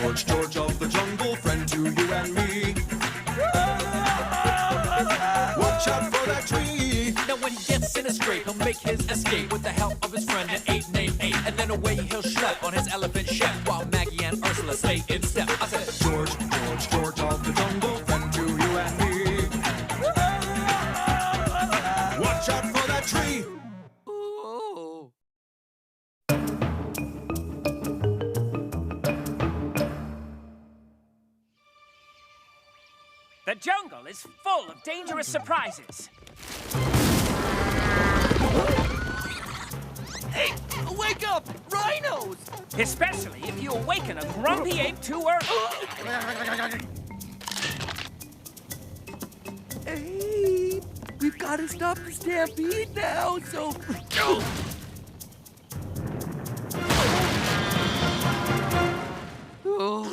George, George of the jungle, friend to you and me. Watch out for that tree. Now when he gets in a scrape, he'll make his escape with the help of his friend, an ape named Ape. And then away he'll schlep on his elephant chef, while Maggie and Ursula stay in step. I said, George, George, George of the jungle, friend to you and me. Watch out for that tree. ooh. The jungle is full of dangerous surprises. Hey, wake up! Rhinos! Especially if you awaken a grumpy ape too early. Hey, we've got to stop the stampede now, so... Oh.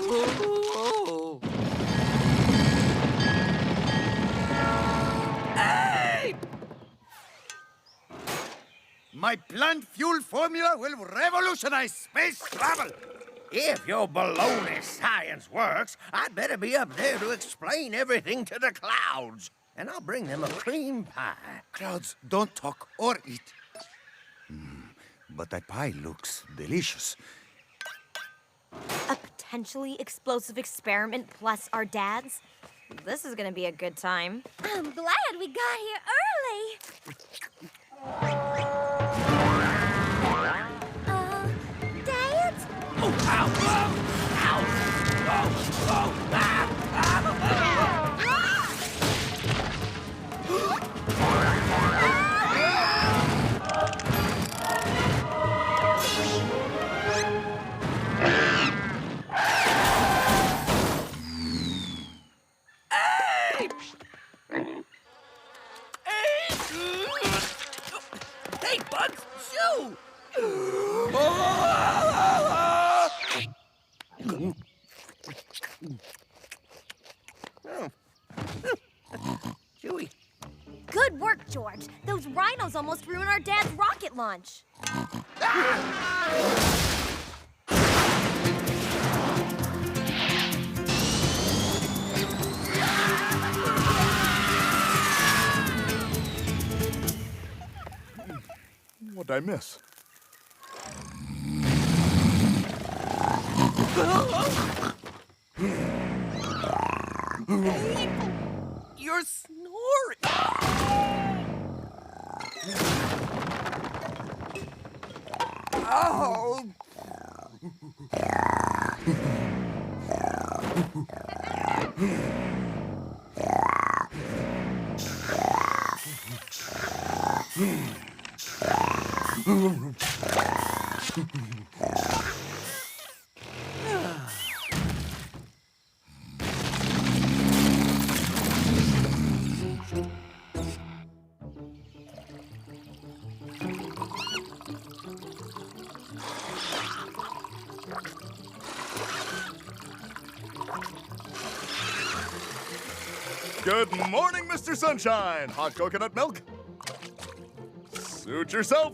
Hey! My plant fuel formula will revolutionize space travel. If your baloney science works, I'd better be up there to explain everything to the clouds. And I'll bring them a cream pie. Clouds don't talk or eat. But that pie looks delicious. A potentially explosive experiment plus our dads? This is gonna be a good time. I'm glad we got here early. Dads? Oh, ow! Ow! Oh, oh, Hey, Bugs, shoo! Chewy. Good work, George. Those rhinos almost ruined our dad's rocket launch. What'd I miss? You're snoring! Oh! Good morning, Mr. Sunshine. Hot coconut milk? Suit yourself.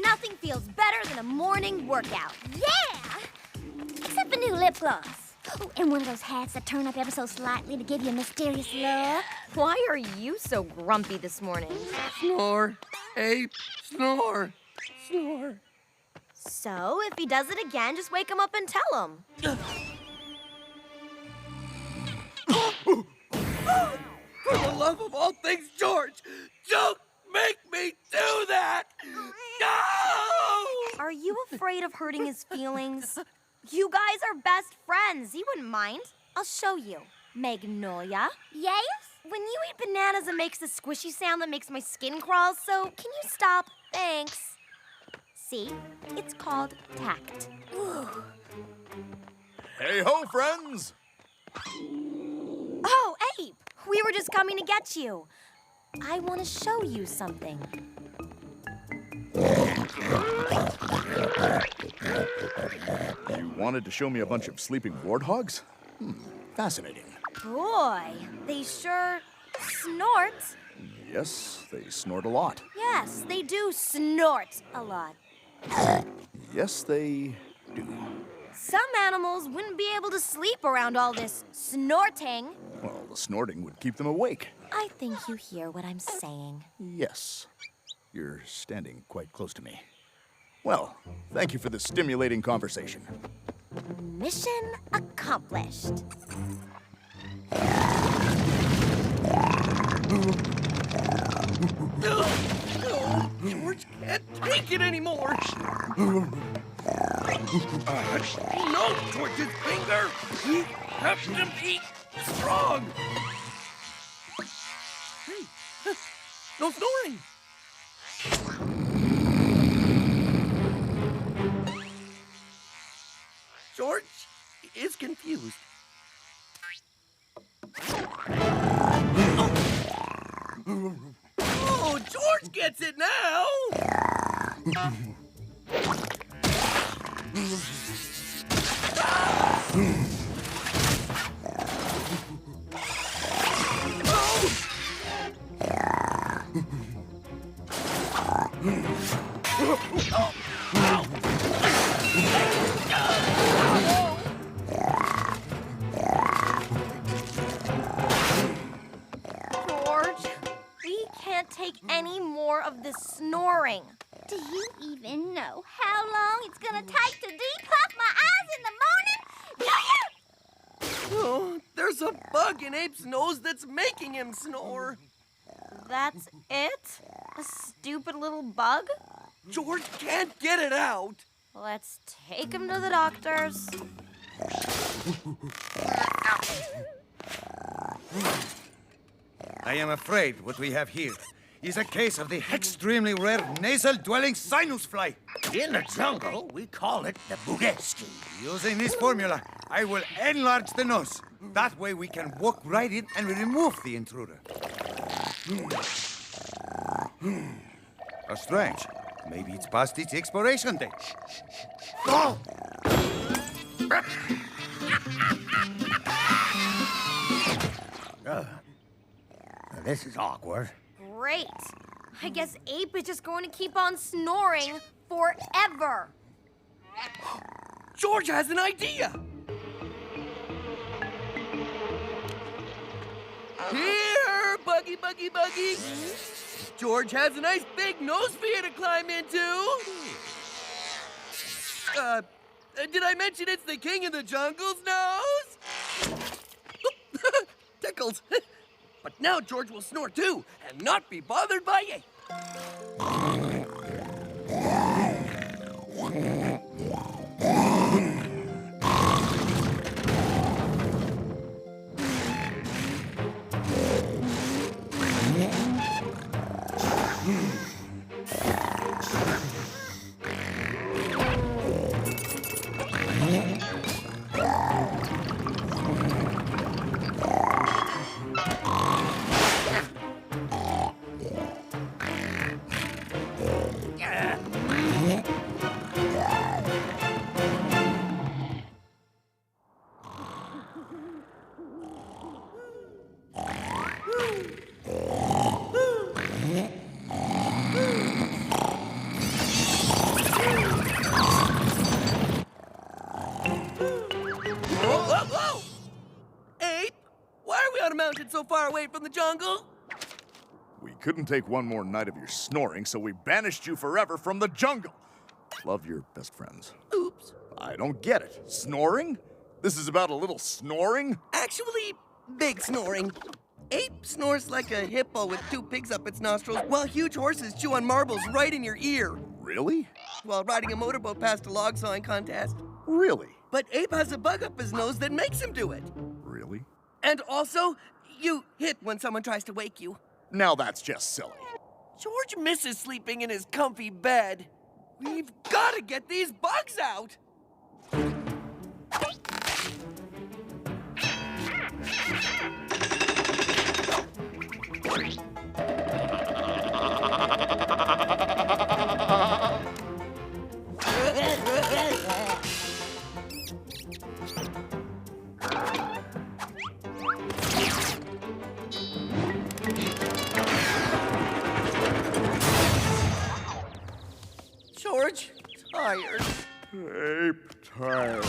Nothing feels better than a morning workout. Yeah! Except for new lip gloss. Oh, and one of those hats that turn up ever so slightly to give you a mysterious look. Why are you so grumpy this morning? Snore, ape, snore, snore. So, if he does it again, just wake him up and tell him. For the love of all things, George, don't make me do that! No! Are you afraid of hurting his feelings? You guys are best friends. He wouldn't mind. I'll show you. Magnolia. Yes? When you eat bananas, it makes a squishy sound that makes my skin crawl, so can you stop? Thanks. See? It's called tact. Hey ho, friends! Oh, Ape! We were just coming to get you. I want to show you something. You wanted to show me a bunch of sleeping warthogs? Fascinating. Boy, they sure snort. Yes, they snort a lot. Yes, they do snort a lot. Yes, they do. Some animals wouldn't be able to sleep around all this snorting. Well, the snorting would keep them awake. I think you hear what I'm saying. Yes. You're standing quite close to me. Well, thank you for this stimulating conversation. Mission accomplished. George can't take it anymore. No, George's finger. We have to be strong. Hey, no snoring. George is confused. Oh, George gets it now! George, we can't take any more of this snoring. Do you even know how long it's gonna take to depuff my eyes in the morning? Do you? Oh, there's a bug in Ape's nose that's making him snore. That's it? A stupid little bug? George can't get it out. Let's take him to the doctor's. I am afraid what we have here is a case of the extremely rare nasal-dwelling sinus fly. In the jungle, we call it the Bugetski. Using this formula, I will enlarge the nose. That way we can walk right in and remove the intruder. How strange. Maybe it's past its expiration date. Oh! This is awkward. Great. I guess Ape is just going to keep on snoring forever. George has an idea. Here, Buggy, Buggy, Buggy. George has a nice big nose for you to climb into. Did I mention it's the king of the jungle's nose? Tickles. But now George will snore too and not be bothered by Ape. Whoa! Ape, why are we on a mountain so far away from the jungle? We couldn't take one more night of your snoring, so we banished you forever from the jungle. Love your best friends. Oops. I don't get it. Snoring? This is about a little snoring? Actually, big snoring. Ape snores like a hippo with two pigs up its nostrils, while huge horses chew on marbles right in your ear. Really? While riding a motorboat past a log sawing contest. Really? But Ape has a bug up his nose that makes him do it. Really? And also, you hit when someone tries to wake you. Now that's just silly. George misses sleeping in his comfy bed. We've got to get these bugs out. tired. Ape tired.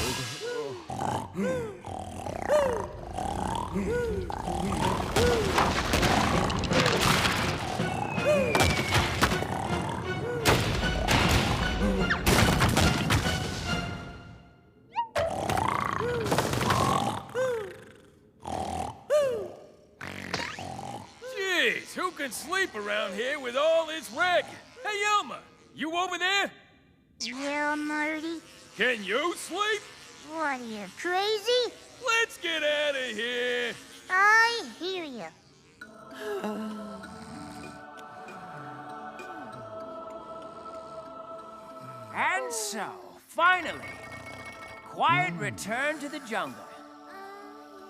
Jeez, who can sleep around here with all this wreck? Hey, Elmer, you over there? Yeah, Marty. Can you sleep? What are you, crazy? Let's get out of here. I hear you. And so, finally, quiet returned to the jungle.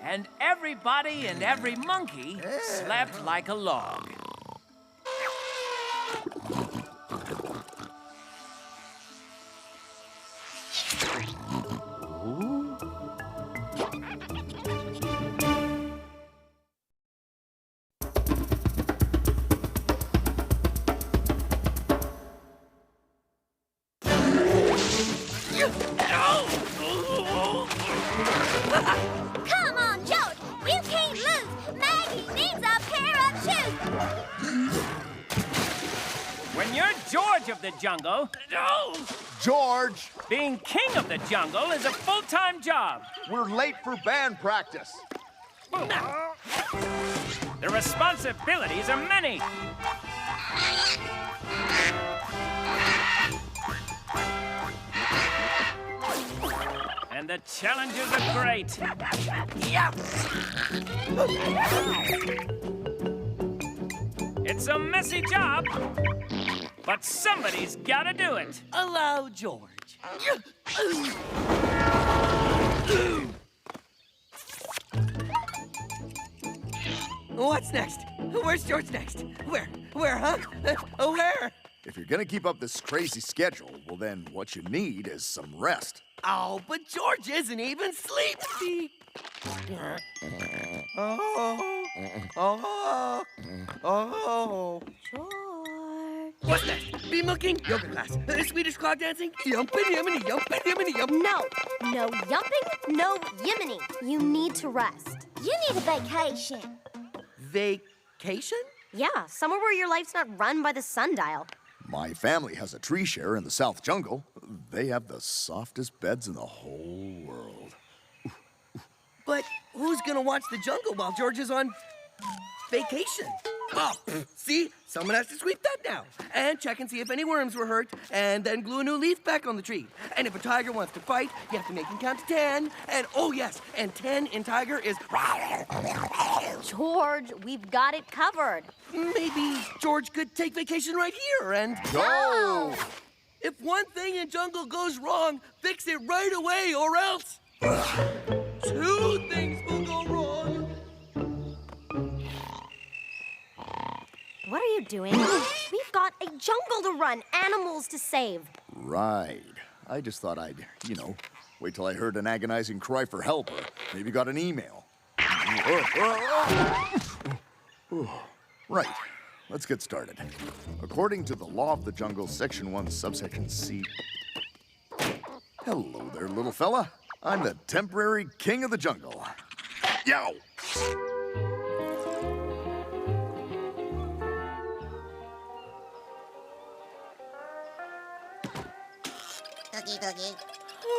And everybody and every monkey slept like a log. Come on, George. You can't lose. Maggie needs a pair of shoes. When you're George of the jungle, George, being king of the jungle is a full-time job. we're late for band practice. The responsibilities are many. And the challenges are great. It's a messy job, but somebody's gotta do it. Allow George. What's next? Where's George next? Where, huh? Where? If you're gonna keep up this crazy schedule, well then what you need is some rest. Oh, but George isn't even sleepy. Oh. George. What's next? Bee milking? Yoga class. Swedish clog dancing? Yumpin' yiminy, yumpin' yiminy, yump. No yumping, no yiminy. You need to rest. You need a vacation. Vacation? Yeah, somewhere where your life's not run by the sundial. My family has a tree share in the South Jungle. They have the softest beds in the whole world. But who's gonna watch the jungle while George is on vacation? Oh, see? Someone has to sweep that now. And check and see if any worms were hurt, and then glue a new leaf back on the tree. And if a tiger wants to fight, you have to make him count to 10. And oh yes, and 10 in tiger is... George, we've got it covered. Maybe George could take vacation right here and... Go! If one thing in jungle goes wrong, fix it right away or else... 2 things will go wrong. What are you doing? We've got a jungle to run, animals to save. Right. I just thought I'd, wait till I heard an agonizing cry for help or maybe got an email. Right. Let's get started. According to the Law of the Jungle, Section 1, Subsection C... Hello there, little fella. I'm the temporary king of the jungle. Yow!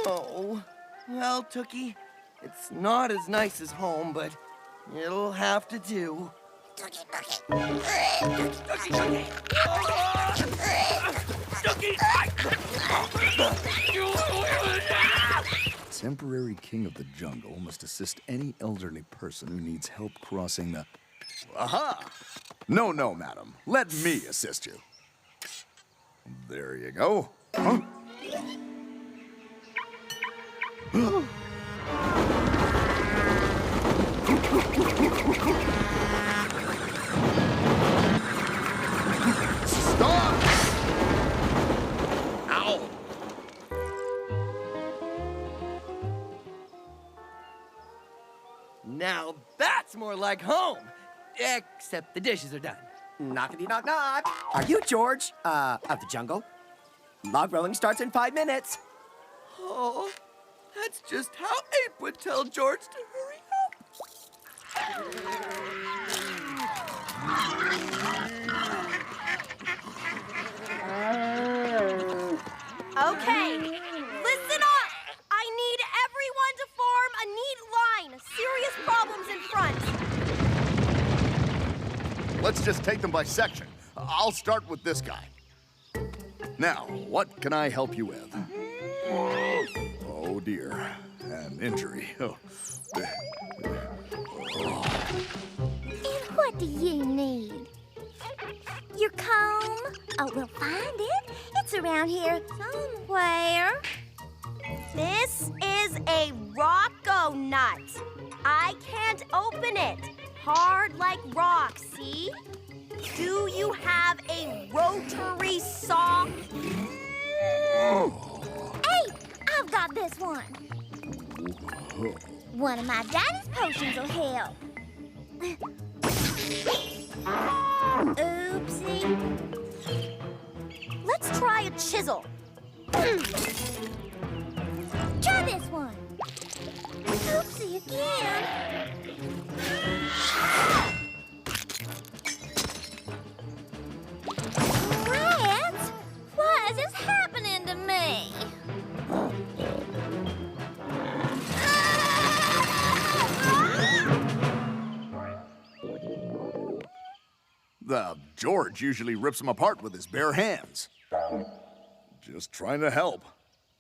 Oh, well, Tookie, it's not as nice as home, but it'll have to do. Temporary king of the jungle must assist any elderly person who needs help crossing the... Aha! No, madam. Let me assist you. There you go. Huh? Stop! Ow! Now that's more like home. Except the dishes are done. Knockity knock knock. Are you George, of the jungle? Log rolling starts in 5 minutes. Oh, that's just how Ape would tell George to hurry up. Okay, listen up! I need everyone to form a neat line. Serious problems in front. Let's just take them by section. I'll start with this guy. Now, what can I help you with? Oh, dear. An injury. Oh. And what do you need? Your comb? Oh, we'll find it. It's around here somewhere. This is a Rocco nut. I can't open it. Hard like rock, see? Do you have a rotary saw? Hey, I've got this one. One of my daddy's potions will help. Oopsie. Let's try a chisel. Try this one. Oopsie again. Rats? Why is this happening to me? George usually rips them apart with his bare hands. Just trying to help.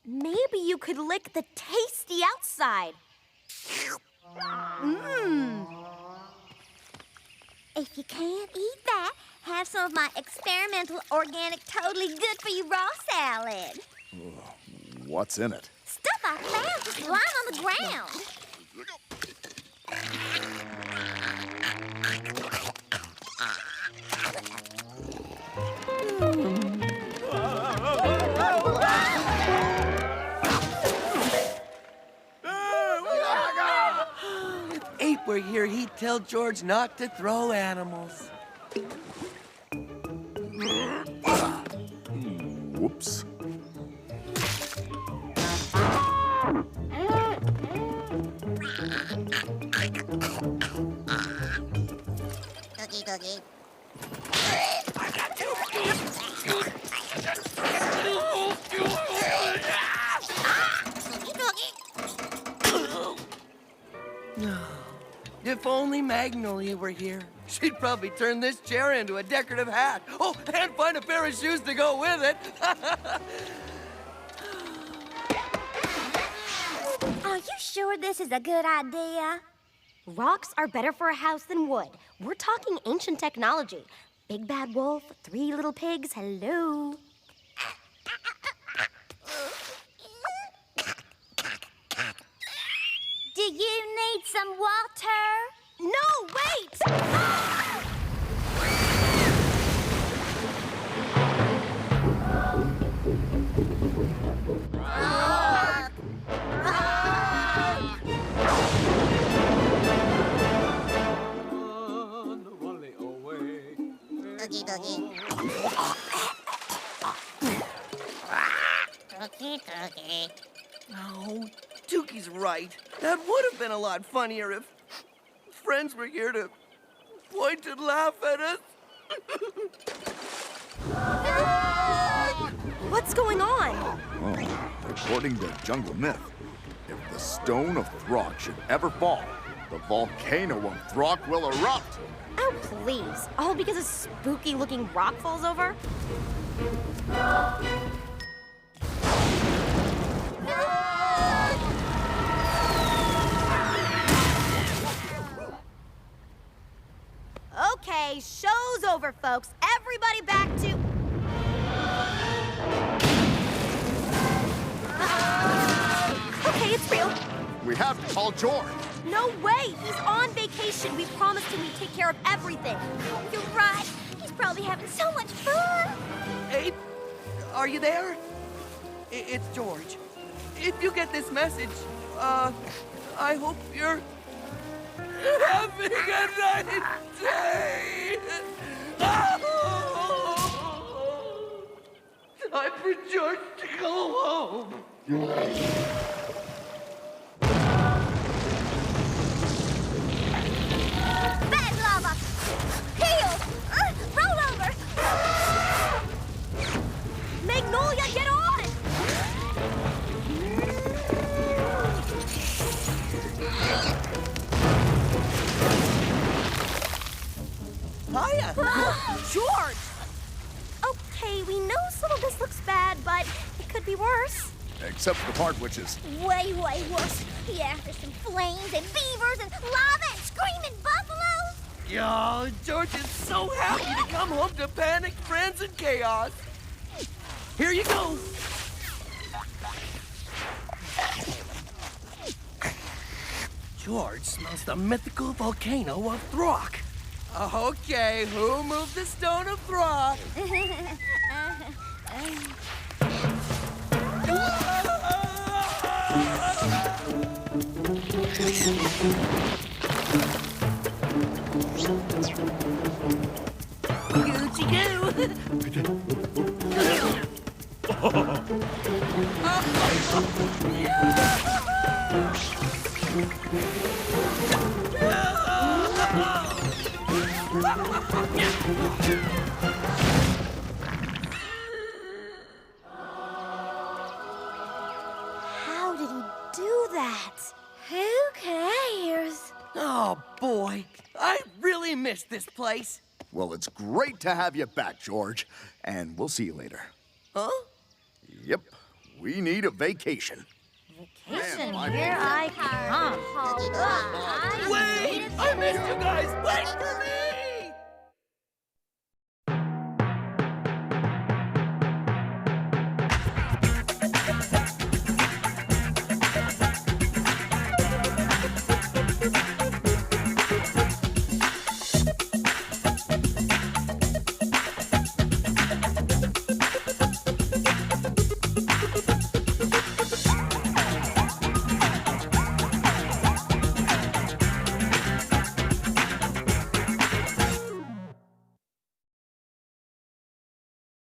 Maybe you could lick the tasty outside. Mmm. If you can't eat that, have some of my experimental, organic, totally good for you raw salad. What's in it? Stuff I found just lying on the ground. If Ape were here, he'd tell George not to throw animals. Whoops. Cookie, cookie. If only Magnolia were here, she'd probably turn this chair into a decorative hat. Oh, and find a pair of shoes to go with it. Are you sure this is a good idea? Rocks are better for a house than wood. We're talking ancient technology. Big bad wolf, 3 little pigs, hello. Do you need some water? No, wait! Cookie, cookie. Cookie, cookie. Oh, Dookie's right. That would have been a lot funnier if friends were here to point and laugh at us. What's going on? Oh, according to jungle myth, if the stone of Throck should ever fall, the volcano of Throck will erupt. Oh, please. All because a spooky-looking rock falls over? Okay, show's over, folks. Everybody back to... Okay, it's real. We have to call George. No way! He's on vacation. We promised him we'd take care of everything. Oh, you're right. He's probably having so much fun. Abe, are you there? It's George. If you get this message, I hope you're having a nice day. Time for George to go home. Bad lava! Heel! Roll over! Magnolia, get on! Hiya! George! Okay, we know some of this looks bad, but it could be worse. Except for the part which is... Way worse. Yeah, there's some flames and beavers and lava and screaming buffaloes. Yo, George is so happy to come home to panic, friends, and chaos. Here you go. George smells the mythical volcano of Throck. Okay, who moved the stone of Throck? Gucci How did he do that? Who cares? Oh, boy. I really miss this place. Well, it's great to have you back, George. And we'll see you later. Huh? Yep, we need a vacation. Listen, Man, here I come.